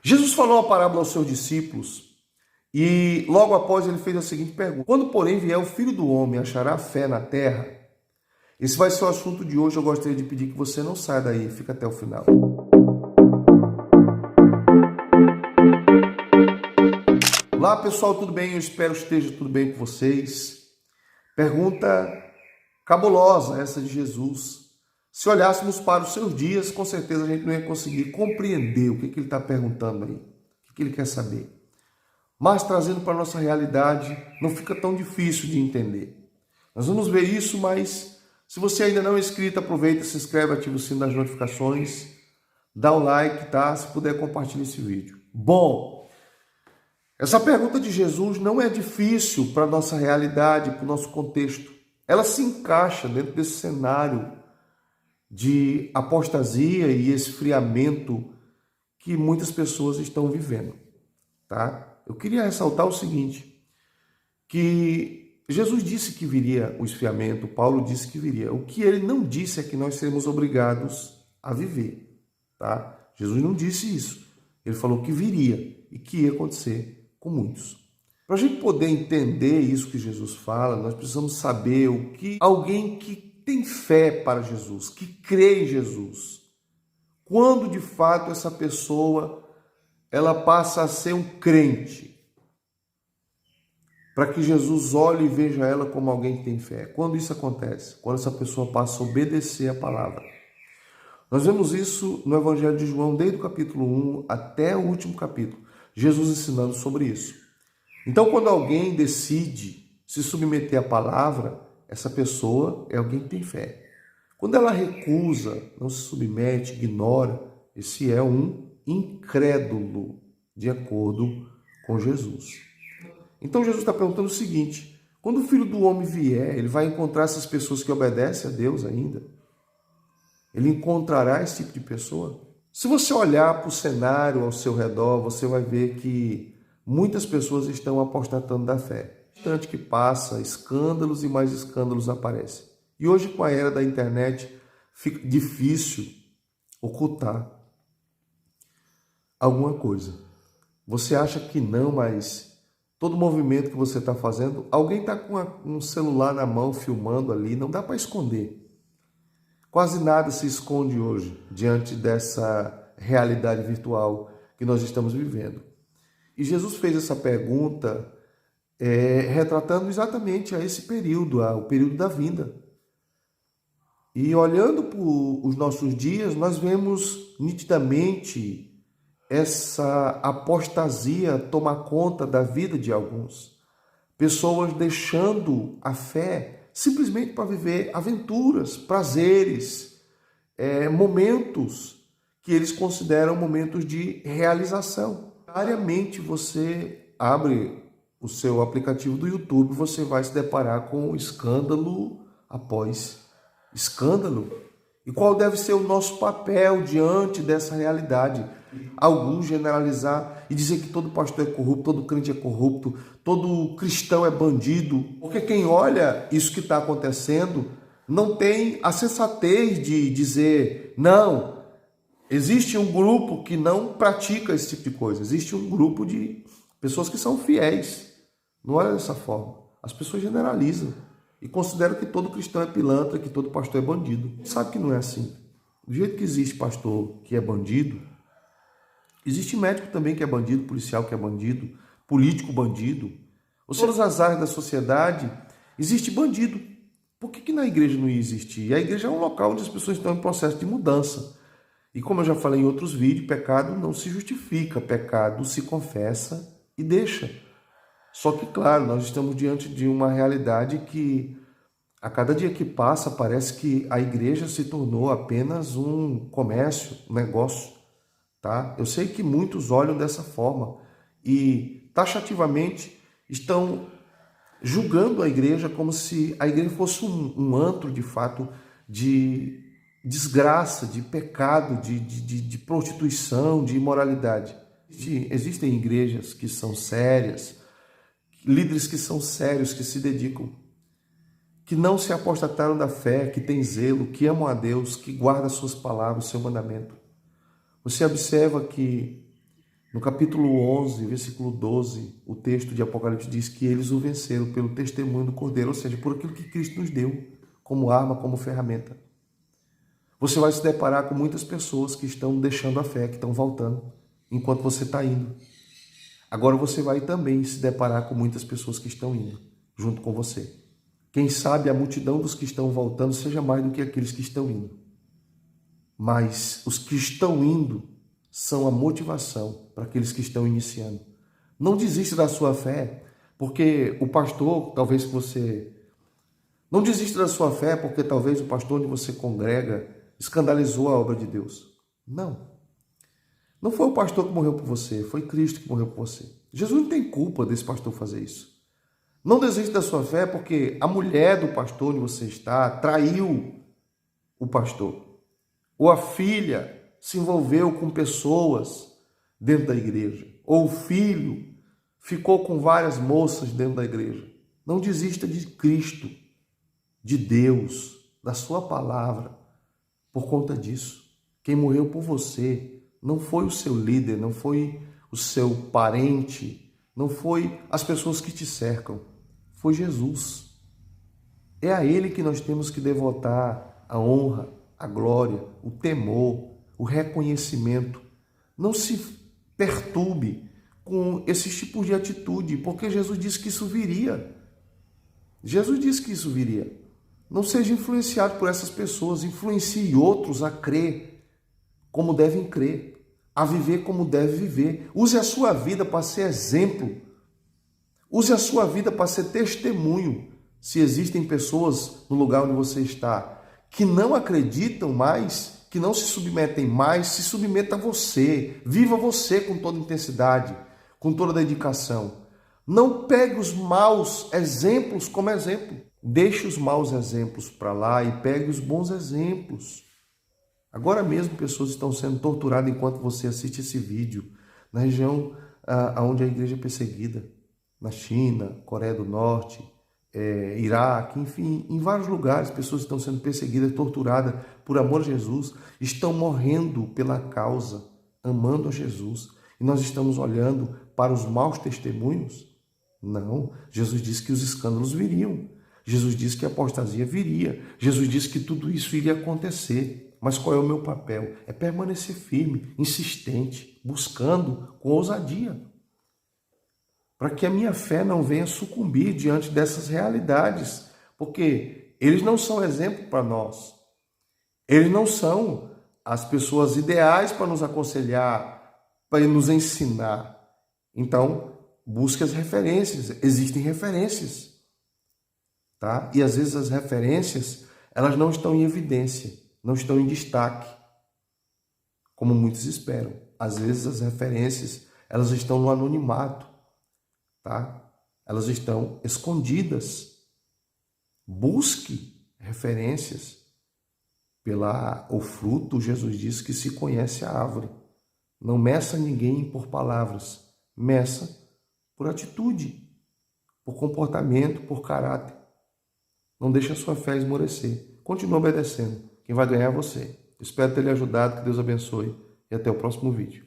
Jesus falou uma parábola aos seus discípulos e logo após ele fez a seguinte pergunta: quando, porém, vier o Filho do Homem, achará fé na terra? Esse vai ser o assunto de hoje. Eu gostaria de pedir que você não saia daí, fica até o final. Olá pessoal, tudo bem? Eu espero que esteja tudo bem com vocês. Pergunta cabulosa essa de Jesus. Se olhássemos para os seus dias, com certeza a gente não ia conseguir compreender o que ele está perguntando aí, o que ele quer saber. Mas trazendo para a nossa realidade, não fica tão difícil de entender. Nós vamos ver isso, mas se você ainda não é inscrito, aproveita, se inscreve, ativa o sino das notificações, dá o like, tá? Se puder, compartilha esse vídeo. Bom, essa pergunta de Jesus não é difícil para a nossa realidade, para o nosso contexto. Ela se encaixa dentro desse cenário de apostasia e esfriamento que muitas pessoas estão vivendo, tá? Eu queria ressaltar o seguinte, que Jesus disse que viria o esfriamento, Paulo disse que viria. O que ele não disse é que nós seremos obrigados a viver, tá? Jesus não disse isso. Ele falou que viria e que ia acontecer com muitos. Para a gente poder entender isso que Jesus fala, nós precisamos saber o que alguém que tem fé para Jesus, que crê em Jesus, quando de fato essa pessoa ela passa a ser um crente, para que Jesus olhe e veja ela como alguém que tem fé. Quando isso acontece? Quando essa pessoa passa a obedecer a palavra. Nós vemos isso no Evangelho de João, desde o capítulo 1 até o último capítulo. Jesus ensinando sobre isso. Então, quando alguém decide se submeter à palavra, essa pessoa é alguém que tem fé. Quando ela recusa, não se submete, ignora, esse é um incrédulo, de acordo com Jesus. Então, Jesus está perguntando o seguinte: quando o Filho do Homem vier, ele vai encontrar essas pessoas que obedecem a Deus ainda? Ele encontrará esse tipo de pessoa? Se você olhar para o cenário ao seu redor, você vai ver que muitas pessoas estão apostatando da fé. Instante que passa, escândalos e mais escândalos aparecem. E hoje, com a era da internet, fica difícil ocultar alguma coisa. Você acha que não, mas todo movimento que você está fazendo, alguém está com um celular na mão filmando ali, não dá para esconder. Quase nada se esconde hoje diante dessa realidade virtual que nós estamos vivendo. E Jesus fez essa pergunta retratando exatamente a esse período, o período da vinda. E olhando para os nossos dias, nós vemos nitidamente essa apostasia tomar conta da vida de alguns. Pessoas deixando a fé simplesmente para viver aventuras, prazeres, momentos que eles consideram momentos de realização. Diariamente você abre o seu aplicativo do YouTube, você vai se deparar com escândalo após escândalo. E qual deve ser o nosso papel diante dessa realidade? Alguns generalizar e dizer que todo pastor é corrupto, todo crente é corrupto, todo cristão é bandido. Porque quem olha isso que está acontecendo não tem a sensatez de dizer, não, existe um grupo que não pratica esse tipo de coisa. Existe um grupo de pessoas que são fiéis. Não olha dessa forma. As pessoas generalizam e consideram que todo cristão é pilantra, que todo pastor é bandido. Sabe que não é assim. Do jeito que existe pastor que é bandido, existe médico também que é bandido, policial que é bandido, político bandido. Ou seja, todas as áreas da sociedade existe bandido. Por que na igreja não ia existir? A igreja é um local onde as pessoas estão em processo de mudança. E como eu já falei em outros vídeos, pecado não se justifica, pecado se confessa e deixa. Só que, claro, nós estamos diante de uma realidade que a cada dia que passa parece que a igreja se tornou apenas um comércio, um negócio. Tá? Eu sei que muitos olham dessa forma e taxativamente estão julgando a igreja como se a igreja fosse um antro de fato de desgraça, de pecado, de prostituição, de imoralidade. Existem igrejas que são sérias, líderes que são sérios, que se dedicam, que não se apostataram da fé, que têm zelo, que amam a Deus, que guardam suas palavras, o seu mandamento. Você observa que No capítulo 11, versículo 12, o texto de Apocalipse diz que eles o venceram pelo testemunho do Cordeiro, ou seja, por aquilo que Cristo nos deu como arma, como ferramenta. Você vai se deparar com muitas pessoas que estão deixando a fé, que estão voltando, enquanto você está indo. Agora você vai também se deparar com muitas pessoas que estão indo, junto com você. Quem sabe a multidão dos que estão voltando seja mais do que aqueles que estão indo. Mas os que estão indo são a motivação para aqueles que estão iniciando. Não desista da sua fé, porque o pastor, talvez você... Não desista da sua fé, porque talvez o pastor onde você congrega escandalizou a obra de Deus. Não. Não foi o pastor que morreu por você, foi Cristo que morreu por você. Jesus não tem culpa desse pastor fazer isso. Não desista da sua fé porque a mulher do pastor onde você está traiu o pastor. Ou a filha se envolveu com pessoas dentro da igreja. Ou o filho ficou com várias moças dentro da igreja. Não desista de Cristo, de Deus, da sua palavra, por conta disso. Quem morreu por você não foi o seu líder, não foi o seu parente, não foi as pessoas que te cercam, foi Jesus. É a Ele que nós temos que devotar a honra, a glória, o temor, o reconhecimento. Não se perturbe com esses tipos de atitude, porque Jesus disse que isso viria. Jesus disse que isso viria. Não seja influenciado por essas pessoas, influencie outros a crer como devem crer, a viver como devem viver. Use a sua vida para ser exemplo. Use a sua vida para ser testemunho. Se existem pessoas no lugar onde você está que não acreditam mais, que não se submetem mais, se submeta a você. Viva você com toda intensidade, com toda dedicação. Não pegue os maus exemplos como exemplo. Deixe os maus exemplos para lá e pegue os bons exemplos. Agora mesmo pessoas estão sendo torturadas enquanto você assiste esse vídeo, na região onde a igreja é perseguida, na China, Coreia do Norte, Iraque, enfim, em vários lugares pessoas estão sendo perseguidas, torturadas por amor a Jesus, estão morrendo pela causa, amando a Jesus. E nós estamos olhando para os maus testemunhos? Não, Jesus disse que os escândalos viriam. Jesus disse que a apostasia viria. Jesus disse que tudo isso iria acontecer. Mas qual é o meu papel? É permanecer firme, insistente, buscando com ousadia, para que a minha fé não venha sucumbir diante dessas realidades, porque eles não são exemplo para nós. Eles não são as pessoas ideais para nos aconselhar, para nos ensinar. Então, busque as referências. Existem referências, tá? E às vezes as referências, elas não estão em evidência, não estão em destaque, como muitos esperam. Às vezes as referências, elas estão no anonimato, tá? Elas estão escondidas. Busque referências. O fruto, Jesus disse que se conhece a árvore. Não meça ninguém por palavras, meça por atitude, por comportamento, por caráter. Não deixe a sua fé esmorecer. Continue obedecendo. Quem vai ganhar é você. Espero ter lhe ajudado, que Deus abençoe e até o próximo vídeo.